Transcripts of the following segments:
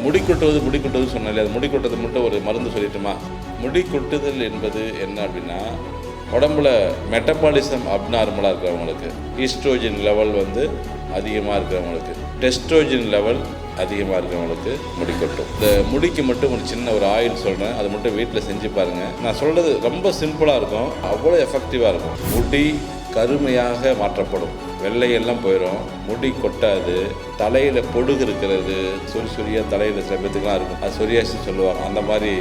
முடி கொட்டுவது சொன்னாலே அது முடி கொட்டது மட்டும் ஒரு மருந்து சொல்லிட்டுமா. முடி கொட்டுதல் என்பது என்ன அப்படின்னா, உடம்புல மெட்டபாலிசம் அப்நார்மலாக இருக்கிறவங்களுக்கு, ஈஸ்ட்ரோஜன் லெவல் அதிகமாக இருக்கிறவங்களுக்கு, டெஸ்ட்ரோஜன் லெவல் அதிகமாக இருக்கிறவங்களுக்கு முடி கொட்டும். இந்த முடிக்கு மட்டும் ஒரு சின்ன ஒரு ஆயில் சொல்கிறேன், அதை மட்டும் வீட்டில் செஞ்சு பாருங்கள். நான் சொல்கிறது ரொம்ப சிம்பிளாக இருக்கும், அவ்வளோ எஃபெக்டிவாக இருக்கும். முடி கருமையாக மாற்றப்படும், வெள்ளையெல்லாம் போயிடும், முடி கொட்டாது, தலையில் பொடுகு இருக்கிறது, சொரியாக தலையில் சில பேத்துக்கெலாம் இருக்கும், அது சொரியாசின்னு சொல்லுவாங்க. அந்த மாதிரி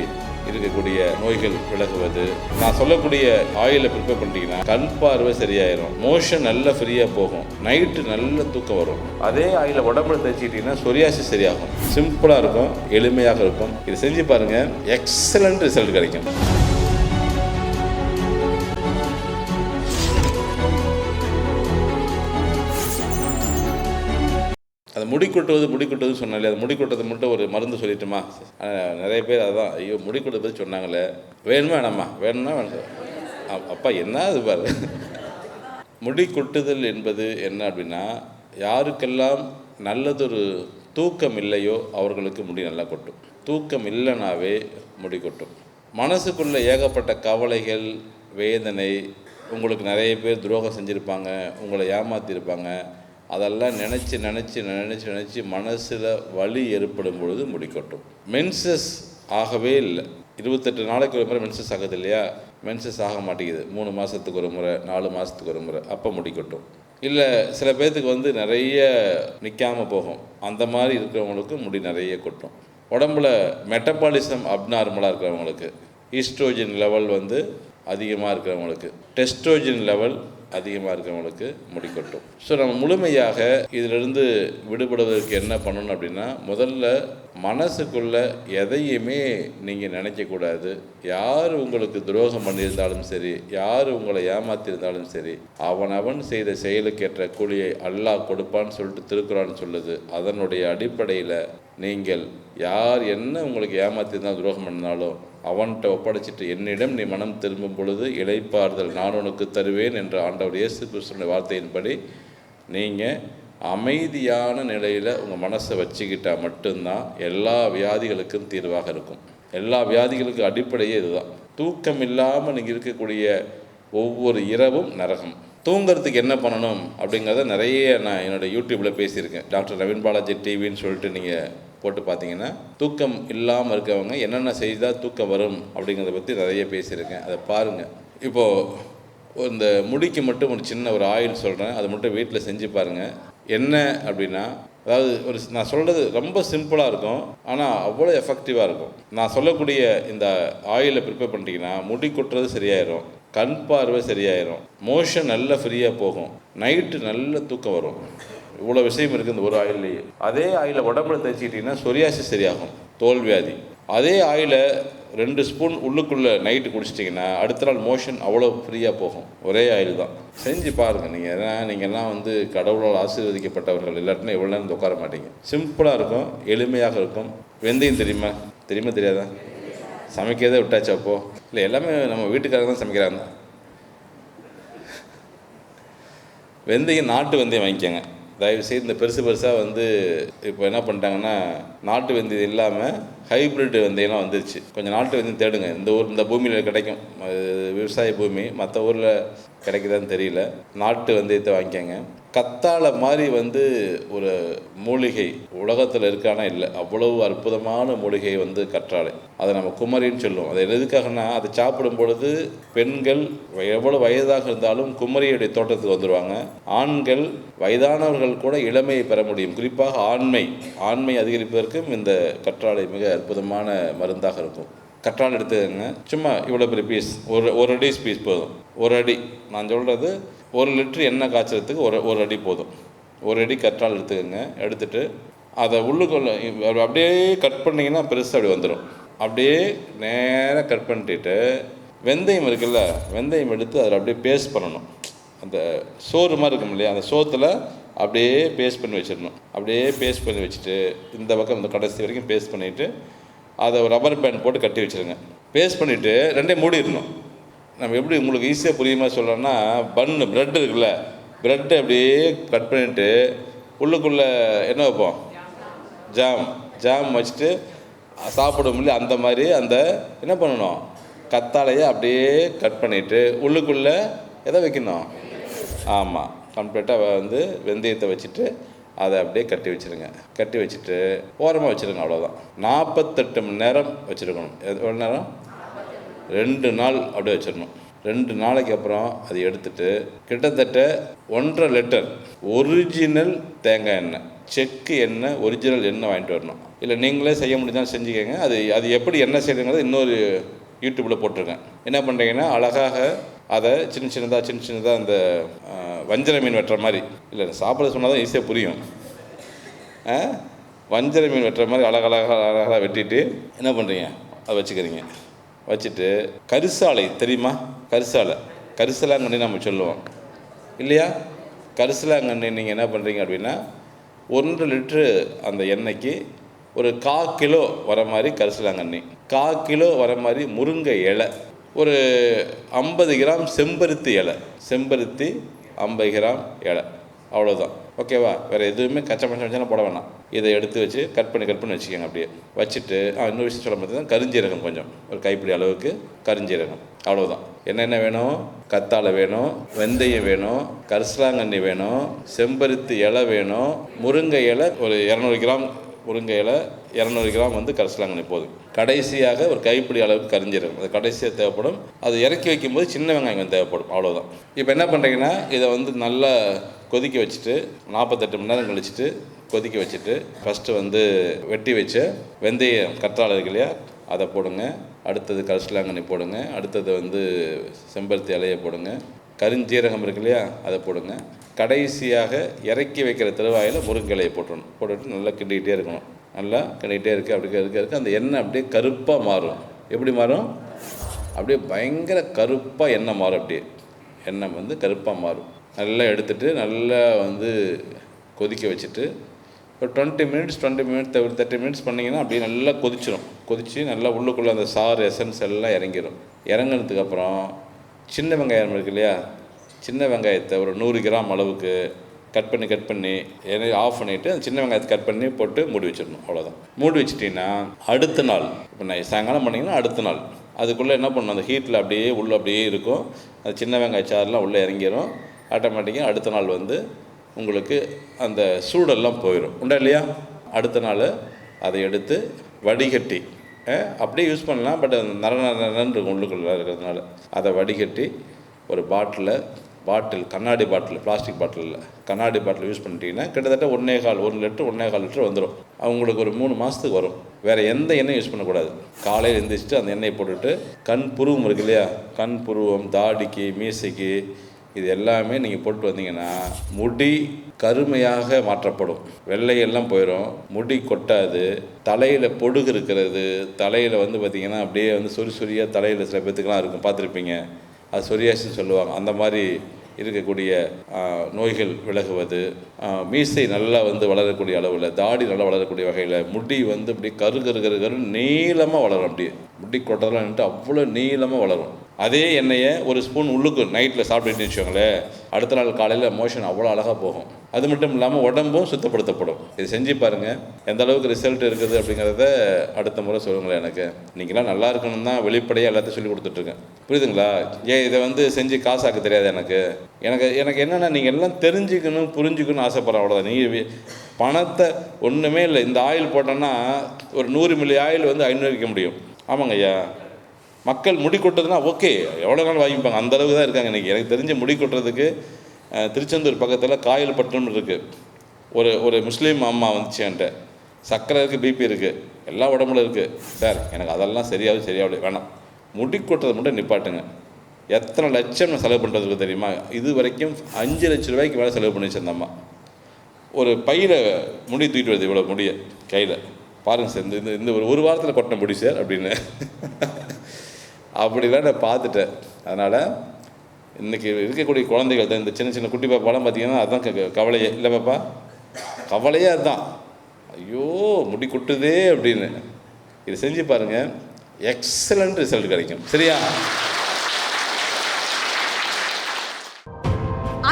இருக்கக்கூடிய நோய்கள் விலகுவது. நான் சொல்லக்கூடிய ஆயிலை ப்ரிப்பேர் பண்ணிட்டீங்கன்னா கண் பார்வை சரியாயிரும், மோஷன் நல்லா ஃப்ரீயாக போகும், நைட்டு நல்ல தூக்கம் வரும். அதே ஆயிலை உடம்புல தேய்ச்சிக்கிட்டிங்கன்னா சொரியாசி சரியாகும். சிம்பிளாக இருக்கும், எளிமையாக இருக்கும். இது செஞ்சு பாருங்கள், எக்ஸலண்ட் ரிசல்ட் கிடைக்கும். அது முடி கொட்டுவது சொன்னாலே அது முடி கொட்டது மட்டும் ஒரு மருந்து சொல்லிட்டுமா. நிறைய பேர் அதான், ஐயோ முடி கொட்டதை பற்றி சொன்னாங்களே, வேணுமா வேணும்னா அப்பா என்ன அது பாரு. முடி கொட்டுதல் என்பது என்ன அப்படின்னா, யாருக்கெல்லாம் நல்லதொரு தூக்கம் இல்லையோ அவர்களுக்கு முடி நல்லா கொட்டும். தூக்கம் இல்லைனாவே முடி கொட்டும். மனசுக்குள்ளே ஏகப்பட்ட கவலைகள், வேதனை, உங்களுக்கு நிறைய பேர் துரோகம் செஞ்சுருப்பாங்க, உங்களை ஏமாற்றிருப்பாங்க, அதெல்லாம் நினச்சி மனசில் வலி ஏற்படும் பொழுது முடி கொட்டும். மென்சஸ் ஆகவே இல்லை, 28 நாளைக்கு ஒரு முறை மென்சஸ் ஆகுது இல்லையா, மென்சஸ் ஆக மாட்டேங்குது, 3 மாதத்துக்கு ஒரு முறை, 4 மாதத்துக்கு ஒரு முறை, அப்போ முடி கொட்டும். இல்லை சில பேர்த்துக்கு நிறைய நிற்காமல் போகும், அந்த மாதிரி இருக்கிறவங்களுக்கு முடி நிறைய கொட்டும். உடம்புல மெட்டபாலிசம் அப்நார்மலாக இருக்கிறவங்களுக்கு, ஈஸ்ட்ரோஜன் லெவல் அதிகமாக இருக்கிறவங்களுக்கு, டெஸ்ட்ரோஜன் லெவல் அதிகமாக இருக்கிறவங்களுக்கு முடி கொட்டும். ஸோ நம்ம முழுமையாக இதிலிருந்து விடுபடுவதற்கு என்ன பண்ணணும் அப்படின்னா, முதல்ல மனசுக்குள்ளே எதையுமே நீங்கள் நினைக்கக்கூடாது. யார் உங்களுக்கு துரோகம் பண்ணியிருந்தாலும் சரி, யார் உங்களை ஏமாற்றியிருந்தாலும் சரி, அவன் செய்த செயலுக்கேற்ற கூலியை அல்லாஹ் கொடுப்பான்னு சொல்லிட்டு திருக்குறான் சொல்லுது. அதனுடைய அடிப்படையில் நீங்கள் யார் என்ன உங்களுக்கு ஏமாற்றியிருந்தாலும் துரோகம் பண்ணாலும் அவன்கிட்ட ஒப்படைச்சிட்டு என்னிடம் நீ மனம் திரும்பும் பொழுது இளைப்பாறுதல் நான் உனக்கு தருவேன் என்ற ஆண்டவர் இயேசு கிறிஸ்துவின் வார்த்தையின்படி நீங்கள் அமைதியான நிலையில் உங்கள் மனசை வச்சுக்கிட்டால் மட்டும்தான் எல்லா வியாதிகளுக்கும் தீர்வாக இருக்கும். எல்லா வியாதிகளுக்கும் அடிப்படையே இதுதான். தூக்கம் இல்லாமல் நீங்கள் இருக்கக்கூடிய ஒவ்வொரு இரவும் நரகம். தூங்கிறதுக்கு என்ன பண்ணணும் அப்படிங்கிறத நிறைய நான் என்னோடய யூடியூப்பில் பேசியிருக்கேன். டாக்டர் நவீன் பாலாஜி டிவின்னு சொல்லிட்டு நீங்கள் போட்டு பார்த்தீங்கன்னா தூக்கம் இல்லாமல் இருக்கவங்க என்னென்ன செய்தால் தூக்கம் வரும் அப்படிங்கிறத பற்றி நிறைய பேசியிருக்கேன், அதை பாருங்கள். இப்போது இந்த முடிக்கு மட்டும் ஒரு சின்ன ஒரு ஆயில் சொல்கிறேன், அதை மட்டும் வீட்டில் செஞ்சு பாருங்கள். என்ன அப்படின்னா, அதாவது நான் சொல்கிறது ரொம்ப சிம்பிளாக இருக்கும், ஆனால் அவ்வளோ எஃபெக்டிவாக இருக்கும். நான் சொல்லக்கூடிய இந்த ஆயிலை ப்ரிப்பேர் பண்ணிட்டீங்கன்னா முடி கொட்டுறது சரியாயிரும், கண் பார்வை சரியாயிரும், மோஷன் நல்லா ஃப்ரீயாக போகும், நைட்டு நல்ல தூக்கம் வரும். இவ்வளோ விஷயம் இருக்குது இந்த ஒரு ஆயில்லையே. அதே ஆயிலை உடம்புல தேய்ச்சிக்கிட்டிங்கன்னா சொரியாசி சரியாகும், தோல் வியாதி. அதே ஆயிலை 2 ஸ்பூன் உள்ளுக்குள்ளே நைட்டு குடிச்சிட்டிங்கன்னா அடுத்த நாள் மோஷன் அவ்வளோ ஃப்ரீயாக போகும். ஒரே ஆயில் தான், செஞ்சு பாருங்கள். நீங்கள்லாம் கடவுளால் ஆசீர்வதிக்கப்பட்டவர்கள், இல்லாட்டினா எவ்வளோ நேரம் உட்கார மாட்டீங்க. சிம்பிளாக இருக்கும், எளிமையாக இருக்கும். வெந்தயம் தெரியுமா தெரியாதா? சமைக்கிறதே விட்டாச்சு. அப்போது இல்லை, எல்லாமே நம்ம வீட்டுக்காரங்க தான் சமைக்கிறாங்க. வெந்தயம் நாட்டு வெந்தயம் வாங்கிக்கோங்க தயவுசெய்து. இந்த பெருசாக இப்போ என்ன பண்ணிட்டாங்கன்னா, நாட்டு வெந்தயம் இல்லாமல் ஹைப்ரிட் வெந்தயம்லாம் வந்துருச்சு. கொஞ்சம் நாட்டு வெந்தயம் தேடுங்க. இந்த பூமியில் கிடைக்கும், விவசாய பூமி, மற்ற ஊரில் கிடைக்குதான்னு தெரியல. நாட்டு வெந்தயத்தை வாங்கிக்கோங்க. கத்தாழை மாதிரி ஒரு மூலிகை உலகத்தில் இருக்கானா இல்லை, அவ்வளவு அற்புதமான மூலிகை கற்றாழை. அதை நம்ம குமரின்னு சொல்லுவோம். அது எதுக்காகனா, அதை சாப்பிடும் பொழுது பெண்கள் எவ்வளோ வயதாக இருந்தாலும் குமரியுடைய தோட்டத்துக்கு வந்துடுவாங்க. ஆண்கள் வயதானவர்கள் கூட இளமையை பெற முடியும். குறிப்பாக ஆண்மை அதிகரிப்பதற்கும் இந்த கற்றாழை மிக அற்புதமான மருந்தாக இருக்கும். கற்றாழை எடுத்துக்கங்க. சும்மா இவ்வளோ பெரிய பீஸ், ஒரு அடி பீஸ் போதும். ஒரு அடி, நான் சொல்கிறது 1 லிட்டர் எண்ணெய் காய்ச்சறதுக்கு ஒரு அடி போதும். 1 அடி கற்றாழை எடுத்துக்கோங்க. எடுத்துகிட்டு அதை உள்ளுக்குள்ள அப்படியே கட் பண்ணிங்கன்னா பெருசாக அப்படி வந்துடும். அப்படியே நேராக கட் பண்ணிட்டு வெந்தயம் இருக்குல்ல, வெந்தயம் எடுத்து அதில் அப்படியே பேஸ்ட் பண்ணணும். அந்த சோறு மாதிரி இருக்கும் இல்லையா, அந்த சோத்தில் அப்படியே பேஸ்ட் பண்ணி வச்சிடணும். அப்படியே பேஸ்ட் பண்ணி வச்சுட்டு இந்த பக்கம் இந்த கடைசி வரைக்கும் பேஸ்ட் பண்ணிவிட்டு அதை ஒரு ரப்பர் பேண்ட் போட்டு கட்டி வச்சுருங்க. பேஸ்ட் பண்ணிவிட்டு 2 மூடிடணும். நம்ம எப்படி உங்களுக்கு ஈஸியாக புரியுமா சொல்கிறோன்னா, ப்ரெட் இருக்குல்ல, ப்ரெட்டை அப்படியே கட் பண்ணிவிட்டு உள்ளுக்குள்ளே என்ன வைப்போம், ஜாம் வச்சுட்டு சாப்பிட முடியல. அந்த மாதிரி அந்த என்ன பண்ணணும், கத்தாழையை அப்படியே கட் பண்ணிவிட்டு உள்ளுக்குள்ளே எதை வைக்கணும், ஆமாம், கம்ப்ளீட்டாக வந்து வெந்தயத்தை வச்சுட்டு அதை அப்படியே கட்டி வச்சுருங்க. கட்டி வச்சுட்டு ஓரமாக வச்சுருங்க. அவ்வளோதான். 48 மணி நேரம் வச்சுருக்கணும். எவ்வளோ நேரம்? 2 நாள் அப்படியே வச்சிடணும். 2 நாளைக்கு அப்புறம் அதை எடுத்துட்டு கிட்டத்தட்ட 1.5 லிட்டர் ஒரிஜினல் தேங்காய் எண்ணெய், செக்கு எண்ணெய், ஒரிஜினல் எண்ணெய் வாங்கிட்டு வரணும். இல்லை நீங்களே செய்ய முடிஞ்சாலும் செஞ்சுக்கோங்க. அது எப்படி எண்ணெய் செய்யுங்கிறது இன்னொரு யூடியூப்பில் போட்டிருக்கேன். என்ன பண்ணுறீங்கன்னா, அழகாக அதை சின்ன சின்னதாக அந்த வஞ்சர மீன் வெட்டுற மாதிரி, இல்லை சாப்பிட சொன்னால் தான் ஈஸியாக புரியும். வஞ்சர மீன் வெட்டுற மாதிரி அழகாக வெட்டிட்டு என்ன பண்ணுறீங்க, அதை வச்சுக்கிறீங்க. வச்சுட்டு கரிசாலை தெரியுமா, கரிசலாங்கண்ணி நம்ம சொல்லுவோம் இல்லையா? கரிசலாங்கண்ணி நீங்கள் என்ன பண்ணுறீங்க அப்படின்னா, 1 லிட்ரு அந்த எண்ணெய்க்கு ஒரு 1/4 கிலோ வர மாதிரி கரிசலாங்கண்ணி, 1/4 கிலோ வர மாதிரி முருங்கை இலை, ஒரு 50 கிராம் செம்பருத்தி இலை, 50 கிராம் இலை, அவ்வளோதான். ஓகேவா? வேறு எதுவுமே கச்சா போட வேணாம். இதை எடுத்து வச்சு கட் பண்ணி வச்சுக்கோங்க. அப்படியே வச்சுட்டு இன்னொரு விஷயம் சொல்ல பார்த்தீங்கன்னா, கருஞ்சீரகம் கொஞ்சம், ஒரு கைப்பிடி அளவுக்கு கருஞ்சீரகம், அவ்வளோதான். என்னென்ன வேணும்? கத்தாழை வேணும், வெந்தயம் வேணும், கரிசலாங்கண்ணி வேணும், செம்பருத்தி இலை வேணும், முருங்கை இலை ஒரு 200 கிராம், முருங்கை இலை 200 கிராம் வந்து கரிசலாங்கண்ணி போதும். கடைசியாக ஒரு கைப்பிடி அளவுக்கு கரிஞ்சீரகம், அது கடைசியாக தேவைப்படும். அது இறக்கி வைக்கும்போது சின்ன வெங்காயம் தேவைப்படும். அவ்வளோதான். இப்போ என்ன பண்ணுறீங்கன்னா, இதை வந்து நல்லா கொதிக்க வச்சுட்டு 48 மணி நேரம் கழிச்சிட்டு கொதிக்க வச்சுட்டு ஃபஸ்ட்டு வந்து வெட்டி வச்ச வெந்தயம் கற்றாழை இருக்கு இல்லையா, அதை போடுங்க. அடுத்தது கரிசலாங்கண்ணி போடுங்க. அடுத்தது வந்து செம்பருத்தி இலையை போடுங்க. கருஞ்சீரகம் இருக்கு இல்லையா, அதை போடுங்க. கடைசியாக இறக்கி வைக்கிற திருவாயில் முருங்கை இலையை போட்டுட்டு நல்லா கிண்டிக்கிட்டே இருக்கணும். நல்லா கிண்டிகிட்டே இருக்க அந்த எண்ணெய் அப்படியே கருப்பாக மாறும். எப்படி மாறும்? அப்படியே பயங்கர கருப்பாக எண்ணெய் மாறும். அப்படியே எண்ணெய் வந்து கருப்பாக மாறும். நல்லா எடுத்துகிட்டு நல்லா வந்து கொதிக்க வச்சுட்டு ஒரு 20 மினிட்ஸ் 30 மினிட்ஸ் பண்ணிங்கன்னா அப்படியே நல்லா கொதிச்சு நல்லா உள்ளுக்குள்ளே அந்த சாறு எசன்ஸ் எல்லாம் இறங்கினதுக்கப்புறம் சின்ன வெங்காயம் இருக்கு இல்லையா, சின்ன வெங்காயத்தை ஒரு 100 கிராம் அளவுக்கு கட் பண்ணி எண்ணெய் ஆஃப் பண்ணிவிட்டு அந்த சின்ன வெங்காயத்தை கட் பண்ணி போட்டு மூடி வச்சிடணும். அவ்வளோதான். மூடி வச்சிட்டிங்கன்னா அடுத்த நாள், இப்போ நான் சாயங்காலம் பண்ணிங்கன்னா அடுத்த நாள் அதுக்குள்ளே என்ன பண்ணணும், அந்த ஹீட்டில் அப்படியே இருக்கும். அந்த சின்ன வெங்காய சாறுலாம் உள்ளே இறங்கிடும். ஆட்டோமேட்டிக்காக அடுத்த நாள் வந்து உங்களுக்கு அந்த சூடெல்லாம் போயிடும். உண்டா இல்லையா? அடுத்த நாள் அதை எடுத்து வடிகட்டி அப்படியே யூஸ் பண்ணலாம். பட் அந்த நரன்னு இருக்கும் உள்ளுக்குள்ளே இருக்கிறதுனால அதை வடிகட்டி ஒரு பாட்டில் கண்ணாடி பாட்டில், பிளாஸ்டிக் பாட்டில் இல்லை, கண்ணாடி பாட்டில் யூஸ் பண்ணிட்டீங்கன்னா கிட்டத்தட்ட 1 லிட்டர் வந்துடும். அவங்களுக்கு ஒரு 3 மாதத்துக்கு வரும். வேறு எந்த எண்ணெயும் யூஸ் பண்ணக்கூடாது. காலையில் எழுந்திரிச்சிட்டு அந்த எண்ணெயை போட்டுட்டு கண் புருவம் இருக்கு இல்லையா, கண் புருவம், தாடிக்கு, மீசைக்கு, இது எல்லாமே நீங்கள் போட்டு வந்தீங்கன்னா முடி கருமையாக மாற்றப்படும். வெள்ளையெல்லாம் போயிடும், முடி கொட்டாது, தலையில் பொடுகு இருக்கிறது, தலையில் வந்து பார்த்திங்கன்னா அப்படியே வந்து சொரியாக தலையில் சில பேத்துக்கெலாம் இருக்கும், பார்த்துருப்பீங்க. அது சொரியாசின்னு சொல்லுவாங்க. அந்த மாதிரி இருக்கக்கூடிய நோய்கள் விலகுவது, மீசை நல்லா வந்து வளரக்கூடிய அளவில், தாடி நல்லா வளரக்கூடிய வகையில், முடி வந்து அப்படி கரு நீளமாக வளரும். அப்படியே முடி கொட்டதெல்லாம் அவ்வளோ நீளமாக வளரும். அதே எண்ணெயை ஒரு ஸ்பூன் உள்ளுக்கு நைட்டில் சாப்பிட்டுட்டு வச்சுக்கோங்களேன், அடுத்த நாள் காலையில் மோஷன் அவ்வளோ அழகாக போகும். அது மட்டும் இல்லாமல் உடம்பும் சுத்தப்படுத்தப்படும். இது செஞ்சு பாருங்கள், எந்த அளவுக்கு ரிசல்ட் இருக்குது அப்படிங்கிறத அடுத்த முறை சொல்லுங்களேன். எனக்கு நீங்களாம் நல்லா இருக்கணும் தான் வெளிப்படையாக எல்லாத்தையும் சொல்லி கொடுத்துட்ருக்கேன். புரியுதுங்களா? இதை வந்து செஞ்சு காசாக்க தெரியாது எனக்கு என்னென்னா, நீங்கள் எல்லாம் தெரிஞ்சுக்கணும், புரிஞ்சுக்கணும்னு ஆசைப்பட்றேன். அவ்வளோதான். நீங்கள் பணத்தை ஒன்றுமே இல்லை. இந்த ஆயில் போட்டோன்னா ஒரு 100 மில்லி ஆயில் வந்து 500 விற்க முடியும். ஆமாங்க ஐயா. மக்கள் முடி கொட்டுறதுனா ஓகே, எவ்வளோ நாள் வாங்கிப்பாங்க, அந்தளவுக்கு தான் இருக்காங்க இன்றைக்கி. எனக்கு தெரிஞ்ச முடி கொட்டுறதுக்கு திருச்செந்தூர் பக்கத்தில் காயல்பட்டினம் இருக்குது. ஒரு முஸ்லீம் அம்மா வந்துச்சு என்கிட்ட, சர்க்கரை இருக்குது, பிபி இருக்குது, எல்லா உடம்புல இருக்குது சார், எனக்கு அதெல்லாம் சரியாகவே வேணாம், முடி கொட்டுறது மட்டும் நிப்பாட்டுங்க. எத்தனை லட்சம் நான் செலவு பண்ணுறதுக்கு தெரியுமா? இது வரைக்கும் 5 லட்ச ரூபாய்க்கு மேலே செலவு பண்ணிச்சு அந்த அம்மா. ஒரு பையில் முடி தூக்கிட்டு வருது, இவ்வளோ முடிய கையில் பாருங்கள் சார், இந்த ஒரு வாரத்தில் கொட்டின முடி சார் அப்படின்னு. அப்படிலாம் நான் பார்த்துட்டேன். அதனால் இன்றைக்கி இருக்கக்கூடிய குழந்தைகள் தான், இந்த சின்ன குட்டி பாப்பாலாம் பார்த்திங்கன்னா அதுதான் கவலையே இல்லை பாப்பா, கவலையே அதுதான். ஐயோ முடி கொட்டுதே அப்படின்னு. இது செஞ்சு பாருங்கள், எக்ஸலண்ட் ரிசல்ட் கிடைக்கும். சரியா?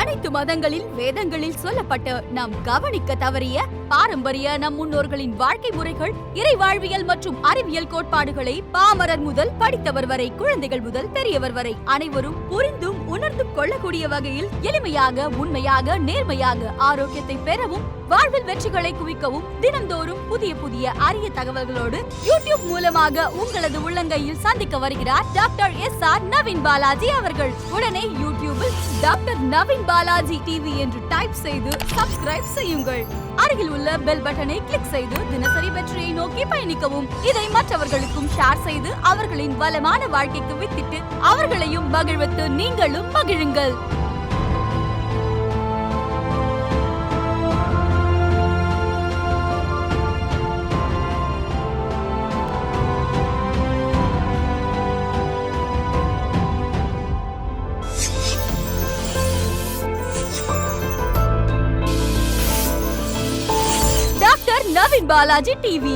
அனைத்து மதங்களில் வேதங்களில் சொல்லப்பட்டு நாம் கவனிக்க தவறிய பாரம்பரிய நம் முன்னோர்களின் வாழ்க்கை முறைகள், இறை வாழ்வியல் மற்றும் அறிவியல் கோட்பாடுகளை பாமரர் முதல் படித்தவர் வரை, குழந்தைகள் முதல் பெரியவர் வரை அனைவரும் புரிந்தும் உணர்ந்தும் கொள்ளக்கூடிய வகையில் எளிமையாக, உண்மையாக, நேர்மையாக ஆரோக்கியத்தை பெறவும், வாழ்வில் வெற்றிகளை குவிக்கவும் தினந்தோறும் புதிய புதிய அரிய தகவல்களோடு யூடியூப் மூலமாக உங்களது உள்ளங்கையில் சந்திக்க வருகிறார் டாக்டர் SR நவீன் பாலாஜி அவர்கள். உடனே யூடியூபில் டாக்டர் நவீன் பாலாஜி டிவி என்று டைப் செய்து சப்ஸ்கிரைப் செய்யுங்கள். அருகில் உள்ள பெல் பட்டனை கிளிக் செய்து தினசரி வெற்றியை நோக்கி பயணிக்கவும். இதை மற்றவர்களுக்கும் ஷேர் செய்து அவர்களின் வளமான வாழ்க்கைக்கு வித்திட்டு அவர்களையும் மகிழ்வித்து நீங்களும் மகிழுங்கள். நவீன் பாலாஜி டிவி.